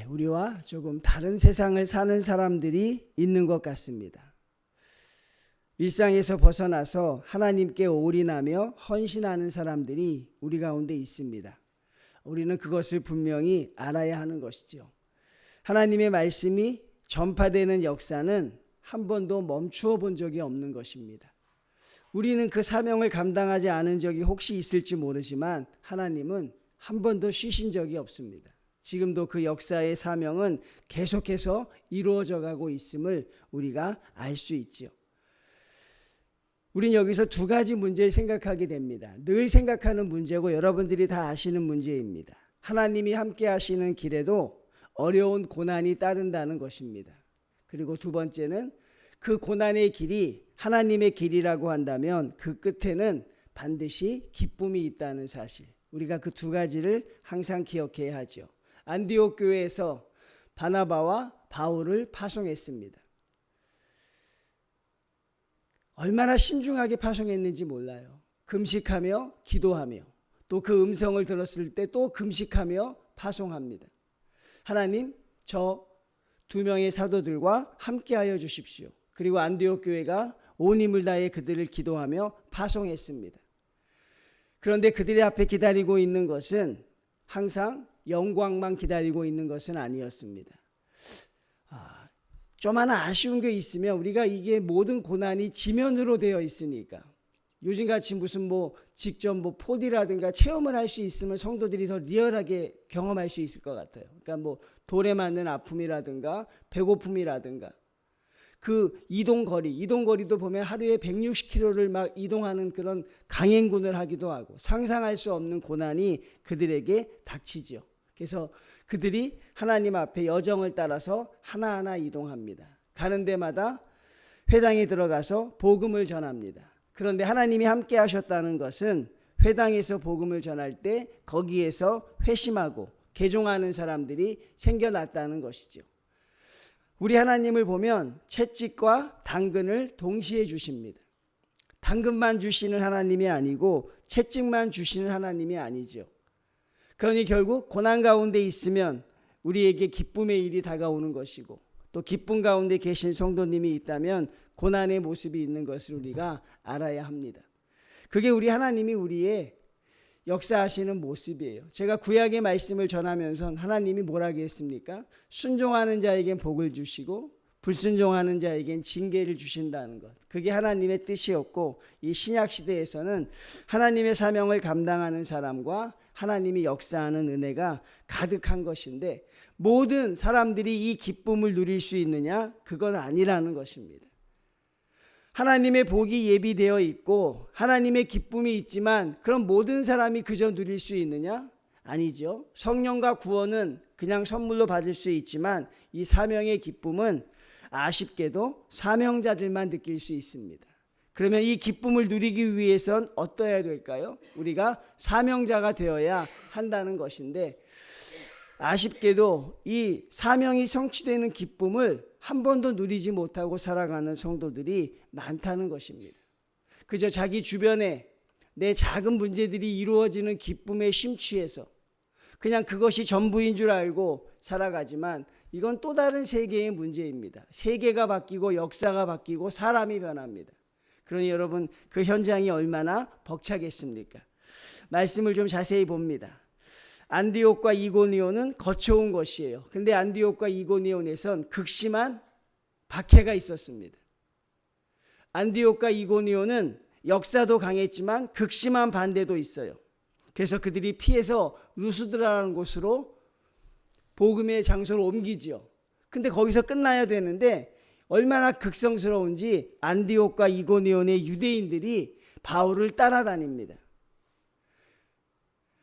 우리와 조금 다른 세상을 사는 사람들이 있는 것 같습니다. 일상에서 벗어나서 하나님께 올인하며 헌신하는 사람들이 우리 가운데 있습니다. 우리는 그것을 분명히 알아야 하는 것이죠. 하나님의 말씀이 전파되는 역사는 한 번도 멈추어 본 적이 없는 것입니다. 우리는 그 사명을 감당하지 않은 적이 혹시 있을지 모르지만 하나님은 한 번도 쉬신 적이 없습니다. 지금도 그 역사의 사명은 계속해서 이루어져 가고 있음을 우리가 알 수 있지요. 우린 여기서 두 가지 문제를 생각하게 됩니다. 늘 생각하는 문제고 여러분들이 다 아시는 문제입니다. 하나님이 함께 하시는 길에도 어려운 고난이 따른다는 것입니다. 그리고 두 번째는 그 고난의 길이 하나님의 길이라고 한다면 그 끝에는 반드시 기쁨이 있다는 사실. 우리가 그 두 가지를 항상 기억해야 하죠. 안디옥 교회에서 바나바와 바울을 파송했습니다. 얼마나 신중하게 파송했는지 몰라요. 금식하며 기도하며 또 그 음성을 들었을 때 또 금식하며 파송합니다. 하나님, 저 2명의 사도들과 함께하여 주십시오. 그리고 안디옥 교회가 온 힘을 다해 그들을 기도하며 파송했습니다. 그런데 그들의 앞에 기다리고 있는 것은 항상 영광만 기다리고 있는 것은 아니었습니다. 좀 하나 아쉬운 게 있으면 우리가 이게 모든 고난이 지면으로 되어 있으니까 요즘같이 무슨 직접 4D라든가 체험을 할 수 있으면 성도들이 더 리얼하게 경험할 수 있을 것 같아요. 그러니까 돌에 맞는 아픔이라든가 배고픔이라든가 그 이동거리도 보면 하루에 160km를 막 이동하는 그런 강행군을 하기도 하고 상상할 수 없는 고난이 그들에게 닥치죠. 그래서 그들이 하나님 앞에 여정을 따라서 하나하나 이동합니다. 가는 데마다 회당에 들어가서 복음을 전합니다. 그런데 하나님이 함께 하셨다는 것은 회당에서 복음을 전할 때 거기에서 회심하고 개종하는 사람들이 생겨났다는 것이죠. 우리 하나님을 보면 채찍과 당근을 동시에 주십니다. 당근만 주시는 하나님이 아니고 채찍만 주시는 하나님이 아니죠. 그러니 결국 고난 가운데 있으면 우리에게 기쁨의 일이 다가오는 것이고 또 기쁨 가운데 계신 성도님이 있다면 고난의 모습이 있는 것을 우리가 알아야 합니다. 그게 우리 하나님이 우리의 역사하시는 모습이에요. 제가 구약의 말씀을 전하면서 하나님이 뭐라고 했습니까? 순종하는 자에겐 복을 주시고 불순종하는 자에겐 징계를 주신다는 것. 그게 하나님의 뜻이었고 이 신약 시대에서는 하나님의 사명을 감당하는 사람과 하나님이 역사하는 은혜가 가득한 것인데 모든 사람들이 이 기쁨을 누릴 수 있느냐? 그건 아니라는 것입니다. 하나님의 복이 예비되어 있고 하나님의 기쁨이 있지만 그럼 모든 사람이 그저 누릴 수 있느냐? 아니죠. 성령과 구원은 그냥 선물로 받을 수 있지만 이 사명의 기쁨은 아쉽게도 사명자들만 느낄 수 있습니다. 그러면 이 기쁨을 누리기 위해선 어떠해야 될까요? 우리가 사명자가 되어야 한다는 것인데 아쉽게도 이 사명이 성취되는 기쁨을 한 번도 누리지 못하고 살아가는 성도들이 많다는 것입니다. 그저 자기 주변에 내 작은 문제들이 이루어지는 기쁨에 심취해서 그냥 그것이 전부인 줄 알고 살아가지만 이건 또 다른 세계의 문제입니다. 세계가 바뀌고 역사가 바뀌고 사람이 변합니다. 그러니 여러분 그 현장이 얼마나 벅차겠습니까? 말씀을 좀 자세히 봅니다. 안디옥과 이고니온은 거쳐온 것이에요. 근데 안디옥과 이고니온에선 극심한 박해가 있었습니다. 안디옥과 이고니온은 역사도 강했지만 극심한 반대도 있어요. 그래서 그들이 피해서 루스드라라는 곳으로 복음의 장소를 옮기지요. 근데 거기서 끝나야 되는데 얼마나 극성스러운지 안디옥과 이고니온의 유대인들이 바울을 따라다닙니다.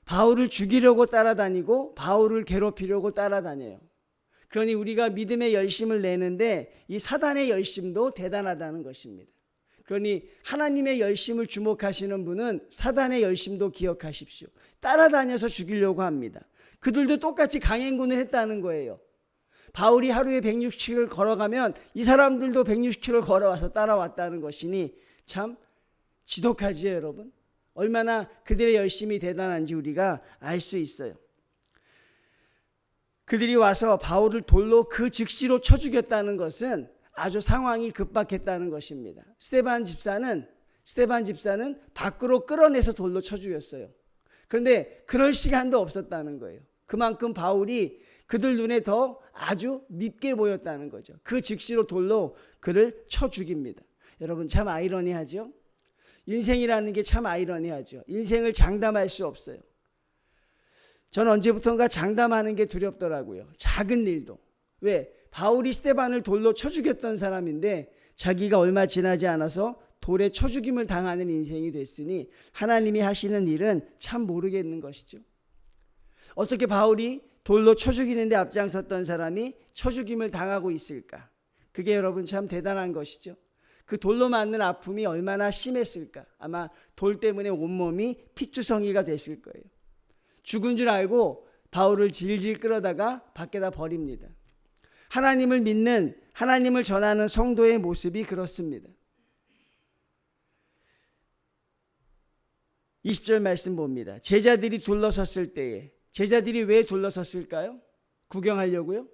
바울을 죽이려고 따라다니고 바울을 괴롭히려고 따라다녀요. 그러니 우리가 믿음의 열심을 내는데 이 사단의 열심도 대단하다는 것입니다. 그러니 하나님의 열심을 주목하시는 분은 사단의 열심도 기억하십시오. 따라다녀서 죽이려고 합니다. 그들도 똑같이 강행군을 했다는 거예요. 바울이 하루에 160km를 걸어가면 이 사람들도 160km를 걸어와서 따라왔다는 것이니 참 지독하지요, 여러분. 얼마나 그들의 열심이 대단한지 우리가 알 수 있어요. 그들이 와서 바울을 돌로 그 즉시로 쳐 죽였다는 것은 아주 상황이 급박했다는 것입니다. 스데반 집사는 밖으로 끌어내서 돌로 쳐 죽였어요. 그런데 그럴 시간도 없었다는 거예요. 그만큼 바울이 그들 눈에 더 아주 밉게 보였다는 거죠. 그 즉시로 돌로 그를 쳐 죽입니다. 여러분, 참 아이러니하죠? 인생이라는 게 참 아이러니하죠. 인생을 장담할 수 없어요. 전 언제부턴가 장담하는 게 두렵더라고요. 작은 일도. 왜? 바울이 스데반을 돌로 쳐 죽였던 사람인데 자기가 얼마 지나지 않아서 돌에 쳐 죽임을 당하는 인생이 됐으니 하나님이 하시는 일은 참 모르겠는 것이죠. 어떻게 바울이 돌로 쳐 죽이는데 앞장섰던 사람이 쳐 죽임을 당하고 있을까? 그게 여러분 참 대단한 것이죠. 그 돌로 맞는 아픔이 얼마나 심했을까? 아마 돌 때문에 온몸이 피투성이가 됐을 거예요. 죽은 줄 알고 바울을 질질 끌어다가 밖에다 버립니다. 하나님을 믿는, 하나님을 전하는 성도의 모습이 그렇습니다. 20절 말씀 봅니다. 제자들이 둘러섰을 때에, 제자들이 왜 둘러섰을까요? 구경하려고요?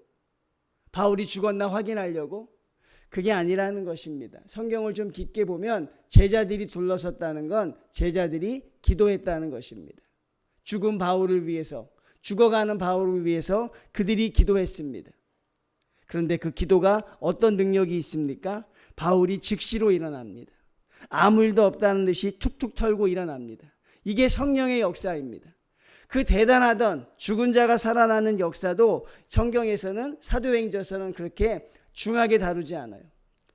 바울이 죽었나 확인하려고? 그게 아니라는 것입니다. 성경을 좀 깊게 보면 제자들이 둘러섰다는 건 제자들이 기도했다는 것입니다. 죽은 바울을 위해서, 죽어가는 바울을 위해서 그들이 기도했습니다. 그런데 그 기도가 어떤 능력이 있습니까? 바울이 즉시로 일어납니다. 아무 일도 없다는 듯이 툭툭 털고 일어납니다. 이게 성령의 역사입니다. 그 대단하던 죽은 자가 살아나는 역사도 성경에서는, 사도행전서는 그렇게 중하게 다루지 않아요.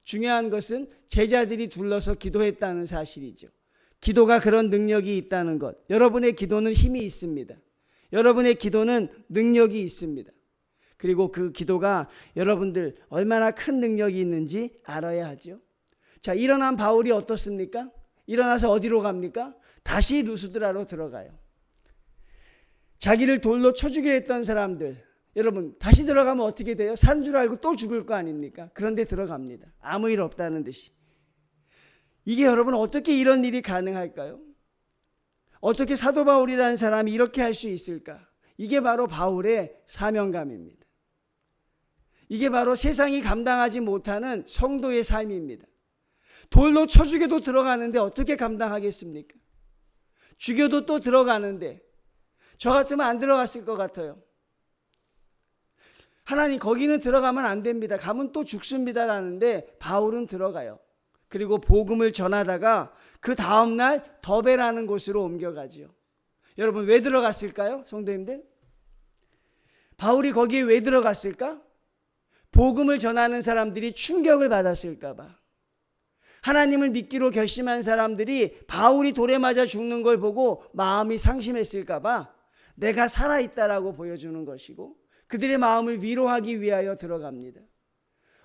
중요한 것은 제자들이 둘러서 기도했다는 사실이죠. 기도가 그런 능력이 있다는 것. 여러분의 기도는 힘이 있습니다. 여러분의 기도는 능력이 있습니다. 그리고 그 기도가 여러분들 얼마나 큰 능력이 있는지 알아야 하죠. 자, 일어난 바울이 어떻습니까? 일어나서 어디로 갑니까? 다시 루스드라로 들어가요. 자기를 돌로 쳐 죽이려 했던 사람들, 여러분 다시 들어가면 어떻게 돼요? 산 줄 알고 또 죽을 거 아닙니까? 그런데 들어갑니다. 아무 일 없다는 듯이. 이게 여러분 어떻게 이런 일이 가능할까요? 어떻게 사도 바울이라는 사람이 이렇게 할 수 있을까? 이게 바로 바울의 사명감입니다. 이게 바로 세상이 감당하지 못하는 성도의 삶입니다. 돌로 쳐 죽여도 들어가는데 어떻게 감당하겠습니까? 죽여도 또 들어가는데 저 같으면 안 들어갔을 것 같아요. 하나님, 거기는 들어가면 안 됩니다. 가면 또 죽습니다 라는데 바울은 들어가요. 그리고 복음을 전하다가 그 다음날 더베라는 곳으로 옮겨가지요. 여러분, 왜 들어갔을까요? 성도님들, 바울이 거기에 왜 들어갔을까? 복음을 전하는 사람들이 충격을 받았을까 봐. 하나님을 믿기로 결심한 사람들이 바울이 돌에 맞아 죽는 걸 보고 마음이 상심했을까 봐 내가 살아있다라고 보여주는 것이고, 그들의 마음을 위로하기 위하여 들어갑니다.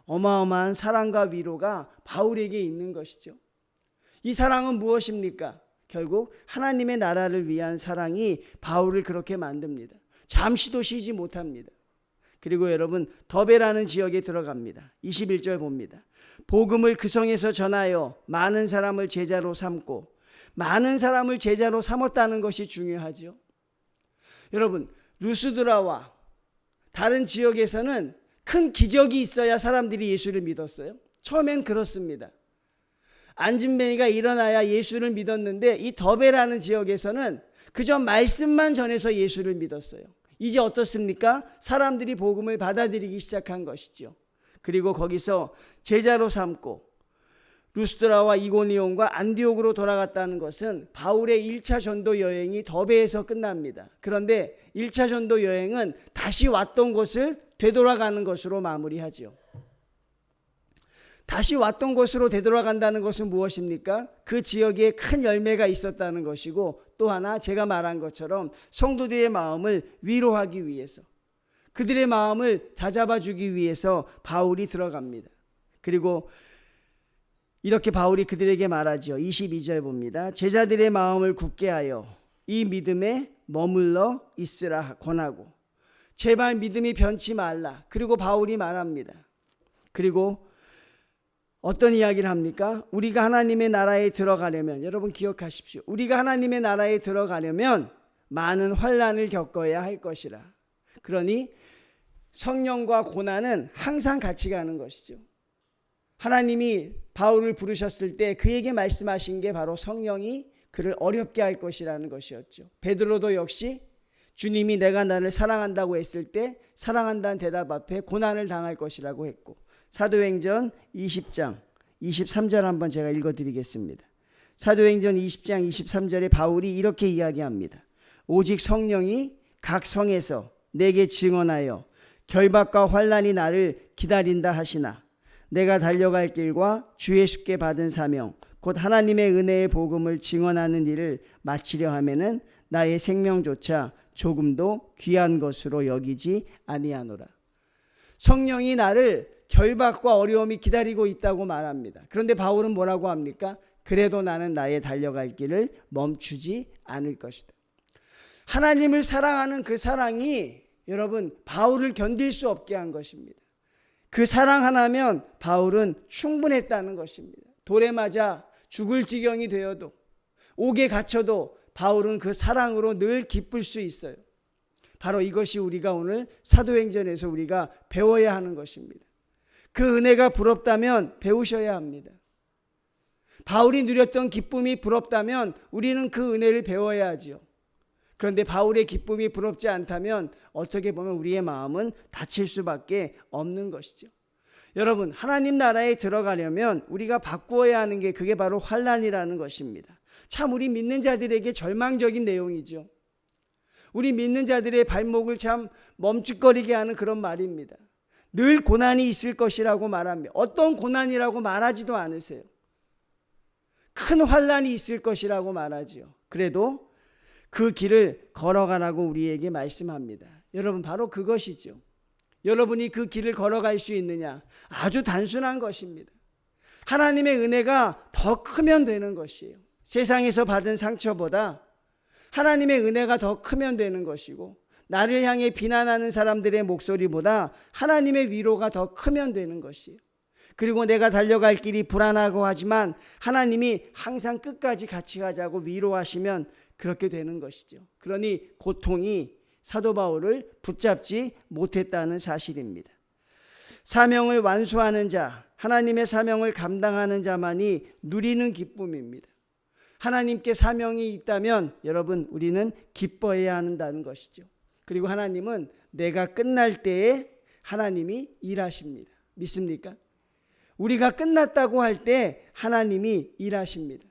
어마어마한 사랑과 위로가 바울에게 있는 것이죠. 이 사랑은 무엇입니까? 결국 하나님의 나라를 위한 사랑이 바울을 그렇게 만듭니다. 잠시도 쉬지 못합니다. 그리고 여러분, 더베라는 지역에 들어갑니다. 21절 봅니다. 복음을 그 성에서 전하여 많은 사람을 제자로 삼고, 많은 사람을 제자로 삼았다는 것이 중요하죠. 여러분, 루스드라와 다른 지역에서는 큰 기적이 있어야 사람들이 예수를 믿었어요. 처음엔 그렇습니다. 안진뱅이가 일어나야 예수를 믿었는데 이 더베라는 지역에서는 그저 말씀만 전해서 예수를 믿었어요. 이제 어떻습니까? 사람들이 복음을 받아들이기 시작한 것이죠. 그리고 거기서 제자로 삼고 루스드라와 이고니온과 안디옥으로 돌아갔다는 것은 바울의 1차 전도 여행이 더베에서 끝납니다. 그런데 1차 전도 여행은 다시 왔던 곳을 되돌아가는 것으로 마무리하죠. 다시 왔던 곳으로 되돌아간다는 것은 무엇입니까? 그 지역에 큰 열매가 있었다는 것이고, 또 하나 제가 말한 것처럼 성도들의 마음을 위로하기 위해서, 그들의 마음을 다잡아주기 위해서 바울이 들어갑니다. 그리고 이렇게 바울이 그들에게 말하죠. 22절 봅니다. 제자들의 마음을 굳게 하여 이 믿음에 머물러 있으라 권하고, 제발 믿음이 변치 말라. 그리고 바울이 말합니다. 그리고 어떤 이야기를 합니까? 우리가 하나님의 나라에 들어가려면, 여러분 기억하십시오. 우리가 하나님의 나라에 들어가려면 많은 환난을 겪어야 할 것이라. 그러니 성령과 고난은 항상 같이 가는 것이죠. 하나님이 바울을 부르셨을 때 그에게 말씀하신 게 바로 성령이 그를 어렵게 할 것이라는 것이었죠. 베드로도 역시 주님이 내가 나를 사랑한다고 했을 때 사랑한다는 대답 앞에 고난을 당할 것이라고 했고, 사도행전 20장 23절 한번 제가 읽어드리겠습니다. 사도행전 20장 23절에 바울이 이렇게 이야기합니다. 오직 성령이 각 성에서 내게 증언하여 결박과 환난이 나를 기다린다 하시나 내가 달려갈 길과 주 예수께 받은 사명 곧 하나님의 은혜의 복음을 증언하는 일을 마치려 하면은 나의 생명조차 조금도 귀한 것으로 여기지 아니하노라. 성령이 나를 결박과 어려움이 기다리고 있다고 말합니다. 그런데 바울은 뭐라고 합니까? 그래도 나는 나의 달려갈 길을 멈추지 않을 것이다. 하나님을 사랑하는 그 사랑이 여러분 바울을 견딜 수 없게 한 것입니다. 그 사랑 하나면 바울은 충분했다는 것입니다. 돌에 맞아 죽을 지경이 되어도 옥에 갇혀도 바울은 그 사랑으로 늘 기쁠 수 있어요. 바로 이것이 우리가 오늘 사도행전에서 우리가 배워야 하는 것입니다. 그 은혜가 부럽다면 배우셔야 합니다. 바울이 누렸던 기쁨이 부럽다면 우리는 그 은혜를 배워야 하지요. 그런데 바울의 기쁨이 부럽지 않다면 어떻게 보면 우리의 마음은 다칠 수밖에 없는 것이죠. 여러분, 하나님 나라에 들어가려면 우리가 바꾸어야 하는 게 그게 바로 환난이라는 것입니다. 참 우리 믿는 자들에게 절망적인 내용이죠. 우리 믿는 자들의 발목을 참 멈칫거리게 하는 그런 말입니다. 늘 고난이 있을 것이라고 말합니다. 어떤 고난이라고 말하지도 않으세요. 큰 환난이 있을 것이라고 말하지요. 그래도 그 길을 걸어가라고 우리에게 말씀합니다. 여러분, 바로 그것이죠. 여러분이 그 길을 걸어갈 수 있느냐? 아주 단순한 것입니다. 하나님의 은혜가 더 크면 되는 것이에요. 세상에서 받은 상처보다 하나님의 은혜가 더 크면 되는 것이고, 나를 향해 비난하는 사람들의 목소리보다 하나님의 위로가 더 크면 되는 것이에요. 그리고 내가 달려갈 길이 불안하고 하지만 하나님이 항상 끝까지 같이 가자고 위로하시면 그렇게 되는 것이죠. 그러니 고통이 사도 바울을 붙잡지 못했다는 사실입니다. 사명을 완수하는 자, 하나님의 사명을 감당하는 자만이 누리는 기쁨입니다. 하나님께 사명이 있다면 여러분 우리는 기뻐해야 한다는 것이죠. 그리고 하나님은 내가 끝날 때에 하나님이 일하십니다. 믿습니까? 우리가 끝났다고 할 때 하나님이 일하십니다.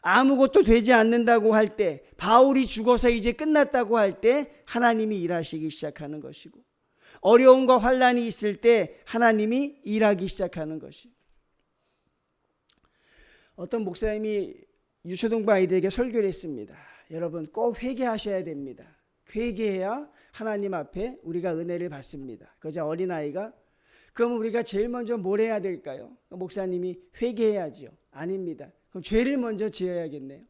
아무것도 되지 않는다고 할 때, 바울이 죽어서 이제 끝났다고 할 때 하나님이 일하시기 시작하는 것이고, 어려움과 환난이 있을 때 하나님이 일하기 시작하는 것이고, 어떤 목사님이 유초등부 아이들에게 설교를 했습니다. 여러분 꼭 회개하셔야 됩니다. 회개해야 하나님 앞에 우리가 은혜를 받습니다. 그저 어린아이가 그럼 우리가 제일 먼저 뭘 해야 될까요? 목사님이 회개해야지요. 아닙니다. 그럼 죄를 먼저 지어야겠네요.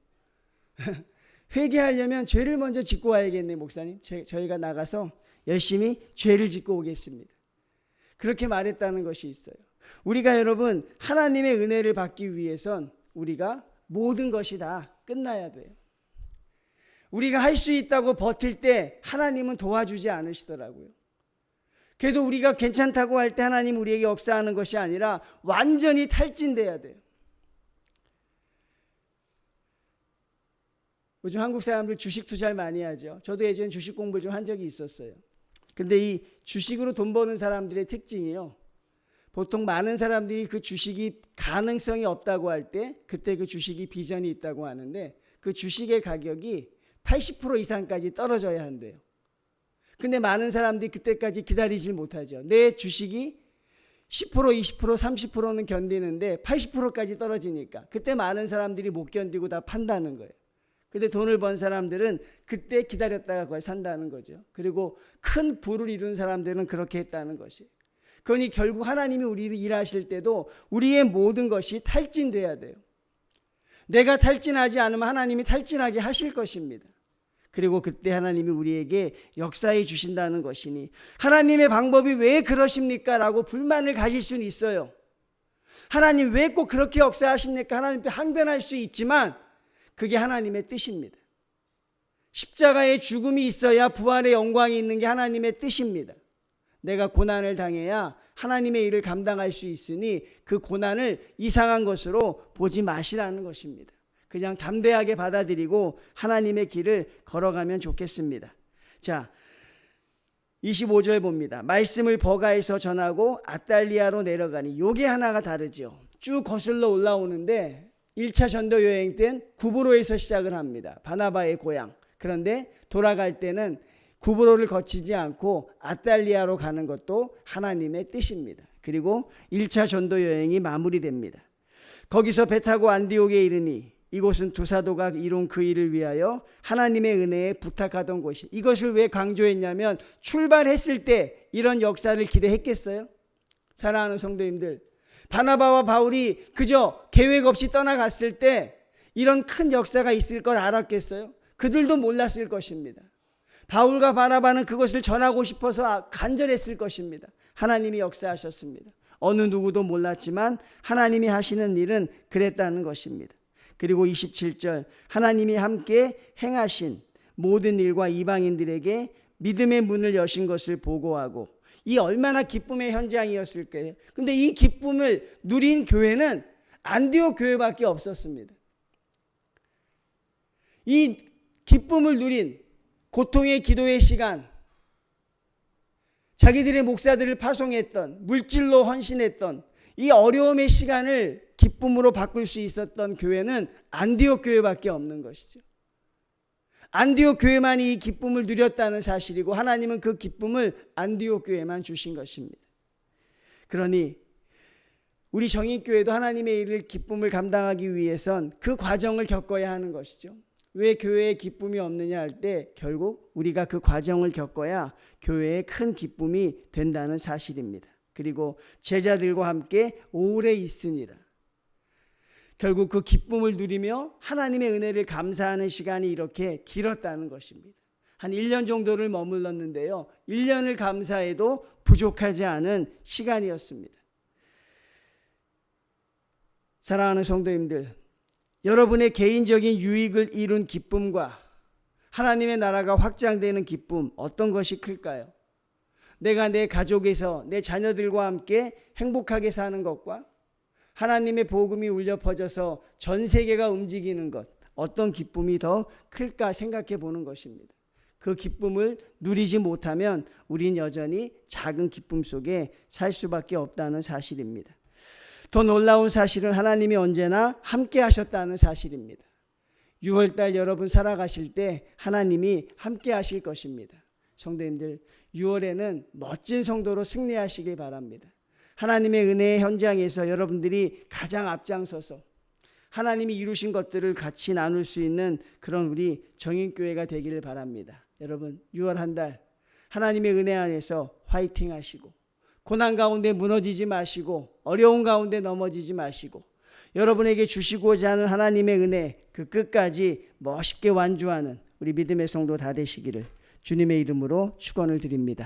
회개하려면 죄를 먼저 짓고 와야겠네요. 목사님, 저희가 나가서 열심히 죄를 짓고 오겠습니다. 그렇게 말했다는 것이 있어요. 우리가 여러분 하나님의 은혜를 받기 위해선 우리가 모든 것이 다 끝나야 돼요. 우리가 할 수 있다고 버틸 때 하나님은 도와주지 않으시더라고요. 그래도 우리가 괜찮다고 할 때 하나님 우리에게 역사하는 것이 아니라 완전히 탈진돼야 돼요. 요즘 한국 사람들 주식 투자를 많이 하죠. 저도 예전에 주식 공부를 좀 한 적이 있었어요. 근데 이 주식으로 돈 버는 사람들의 특징이요, 보통 많은 사람들이 그 주식이 가능성이 없다고 할 때 그때 그 주식이 비전이 있다고 하는데, 그 주식의 가격이 80% 이상까지 떨어져야 한대요. 근데 많은 사람들이 그때까지 기다리질 못하죠. 내 주식이 10%, 20%, 30%는 견디는데 80%까지 떨어지니까 그때 많은 사람들이 못 견디고 다 판다는 거예요. 근데 돈을 번 사람들은 그때 기다렸다가 그걸 산다는 거죠. 그리고 큰 부를 이룬 사람들은 그렇게 했다는 것이. 그러니 결국 하나님이 우리를 일하실 때도 우리의 모든 것이 탈진돼야 돼요. 내가 탈진하지 않으면 하나님이 탈진하게 하실 것입니다. 그리고 그때 하나님이 우리에게 역사해 주신다는 것이니, 하나님의 방법이 왜 그러십니까? 라고 불만을 가질 수는 있어요. 하나님 왜 꼭 그렇게 역사하십니까? 하나님께 항변할 수 있지만 그게 하나님의 뜻입니다. 십자가의 죽음이 있어야 부활의 영광이 있는 게 하나님의 뜻입니다. 내가 고난을 당해야 하나님의 일을 감당할 수 있으니 그 고난을 이상한 것으로 보지 마시라는 것입니다. 그냥 담대하게 받아들이고 하나님의 길을 걸어가면 좋겠습니다. 자, 25절 봅니다. 말씀을 버가에서 전하고 아달리아로 내려가니, 요게 하나가 다르죠. 쭉 거슬러 올라오는데 1차 전도 여행 땐 구브로에서 시작을 합니다. 바나바의 고향. 그런데 돌아갈 때는 구브로를 거치지 않고 아달리아로 가는 것도 하나님의 뜻입니다. 그리고 1차 전도 여행이 마무리됩니다. 거기서 배 타고 안디옥에 이르니 이곳은 두 사도가 이룬 그 일을 위하여 하나님의 은혜에 부탁하던 곳이. 이것을 왜 강조했냐면 출발했을 때 이런 역사를 기대했겠어요? 사랑하는 성도님들, 바나바와 바울이 그저 계획 없이 떠나갔을 때 이런 큰 역사가 있을 걸 알았겠어요? 그들도 몰랐을 것입니다. 바울과 바나바는 그것을 전하고 싶어서 간절했을 것입니다. 하나님이 역사하셨습니다. 어느 누구도 몰랐지만 하나님이 하시는 일은 그랬다는 것입니다. 그리고 27절, 하나님이 함께 행하신 모든 일과 이방인들에게 믿음의 문을 여신 것을 보고하고, 이 얼마나 기쁨의 현장이었을까요? 근데 이 기쁨을 누린 교회는 안디옥 교회밖에 없었습니다. 이 기쁨을 누린 고통의 기도의 시간, 자기들의 목사들을 파송했던, 물질로 헌신했던 이 어려움의 시간을 기쁨으로 바꿀 수 있었던 교회는 안디옥 교회밖에 없는 것이죠. 안디옥 교회만이 이 기쁨을 누렸다는 사실이고 하나님은 그 기쁨을 안디옥 교회만 주신 것입니다. 그러니 우리 정인교회도 하나님의 일을 기쁨을 감당하기 위해선 그 과정을 겪어야 하는 것이죠. 왜 교회에 기쁨이 없느냐 할 때 결국 우리가 그 과정을 겪어야 교회에 큰 기쁨이 된다는 사실입니다. 그리고 제자들과 함께 오래 있으니라. 결국 그 기쁨을 누리며 하나님의 은혜를 감사하는 시간이 이렇게 길었다는 것입니다. 한 1년 정도를 머물렀는데요, 1년을 감사해도 부족하지 않은 시간이었습니다. 사랑하는 성도님들, 여러분의 개인적인 유익을 이룬 기쁨과 하나님의 나라가 확장되는 기쁨, 어떤 것이 클까요? 내가 내 가족에서 내 자녀들과 함께 행복하게 사는 것과 하나님의 복음이 울려 퍼져서 전 세계가 움직이는 것, 어떤 기쁨이 더 클까 생각해 보는 것입니다. 그 기쁨을 누리지 못하면 우린 여전히 작은 기쁨 속에 살 수밖에 없다는 사실입니다. 더 놀라운 사실은 하나님이 언제나 함께 하셨다는 사실입니다. 6월달 여러분 살아가실 때 하나님이 함께 하실 것입니다. 성도님들, 6월에는 멋진 성도로 승리하시길 바랍니다. 하나님의 은혜의 현장에서 여러분들이 가장 앞장서서 하나님이 이루신 것들을 같이 나눌 수 있는 그런 우리 정인교회가 되기를 바랍니다. 여러분, 6월 한 달 하나님의 은혜 안에서 화이팅 하시고, 고난 가운데 무너지지 마시고, 어려운 가운데 넘어지지 마시고, 여러분에게 주시고자 하는 하나님의 은혜 그 끝까지 멋있게 완주하는 우리 믿음의 성도 다 되시기를 주님의 이름으로 축원을 드립니다.